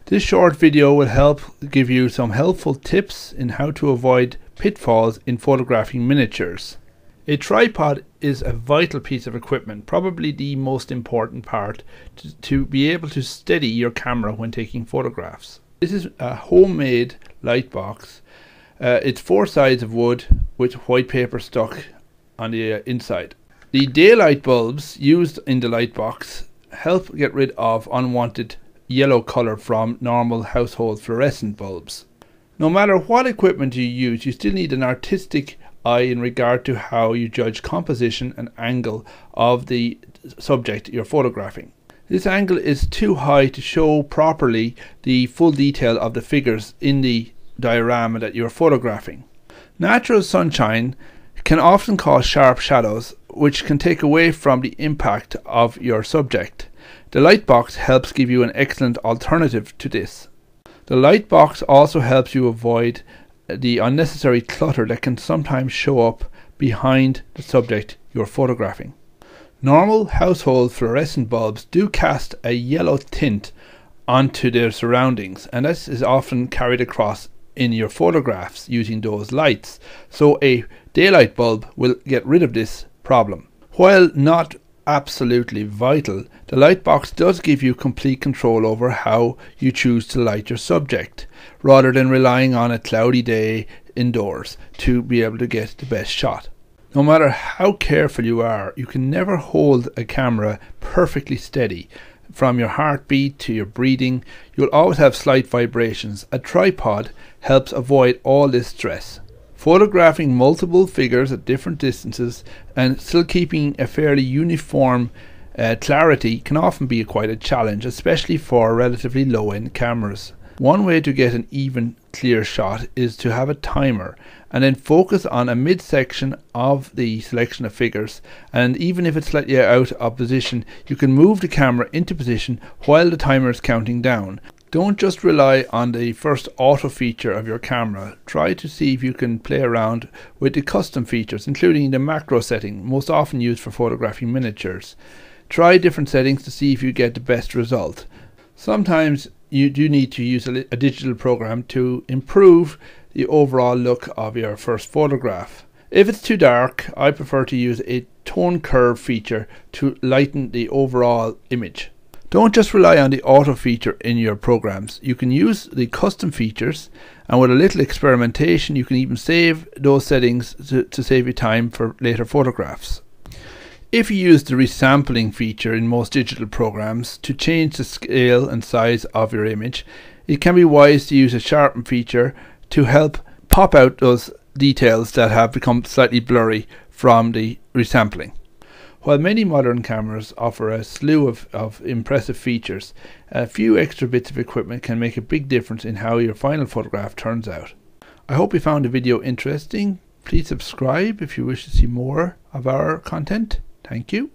This short video will help give you some helpful tips in how to avoid pitfalls in photographing miniatures. A tripod is a vital piece of equipment, probably the most important part to be able to steady your camera when taking photographs. This is a homemade lightbox. It's 4 sides of wood with white paper stuck on the inside. The daylight bulbs used in the lightbox help get rid of unwanted yellow color from normal household fluorescent bulbs. No matter what equipment you use, you still need an artistic eye in regard to how you judge composition and angle of the subject you're photographing. This angle is too high to show properly the full detail of the figures in the diorama that you're photographing. Natural sunshine can often cause sharp shadows, which can take away from the impact of your subject. The lightbox helps give you an excellent alternative to this. The lightbox also helps you avoid the unnecessary clutter that can sometimes show up behind the subject you're photographing. Normal household fluorescent bulbs do cast a yellow tint onto their surroundings, and this is often carried across in your photographs using those lights, so a daylight bulb will get rid of this problem. While not absolutely vital, the lightbox does give you complete control over how you choose to light your subject, rather than relying on a cloudy day indoors to be able to get the best shot. No matter how careful you are, you can never hold a camera perfectly steady. From your heartbeat to your breathing, you'll always have slight vibrations. A tripod helps avoid all this stress. Photographing multiple figures at different distances and still keeping a fairly uniform clarity can often be quite a challenge, especially for relatively low-end cameras. One way to get an even clear shot is to have a timer and then focus on a midsection of the selection of figures, and even if it's slightly out of position, you can move the camera into position while the timer is counting down. Don't just rely on the first auto feature of your camera. Try to see if you can play around with the custom features, including the macro setting, most often used for photographing miniatures. Try different settings to see if you get the best result. Sometimes you do need to use a digital program to improve the overall look of your first photograph. If it's too dark, I prefer to use a tone curve feature to lighten the overall image. Don't just rely on the auto feature in your programs. You can use the custom features, and with a little experimentation you can even save those settings to save you time for later photographs. If you use the resampling feature in most digital programs to change the scale and size of your image, it can be wise to use a sharpen feature to help pop out those details that have become slightly blurry from the resampling. While many modern cameras offer a slew of impressive features, a few extra bits of equipment can make a big difference in how your final photograph turns out. I hope you found the video interesting. Please subscribe if you wish to see more of our content. Thank you.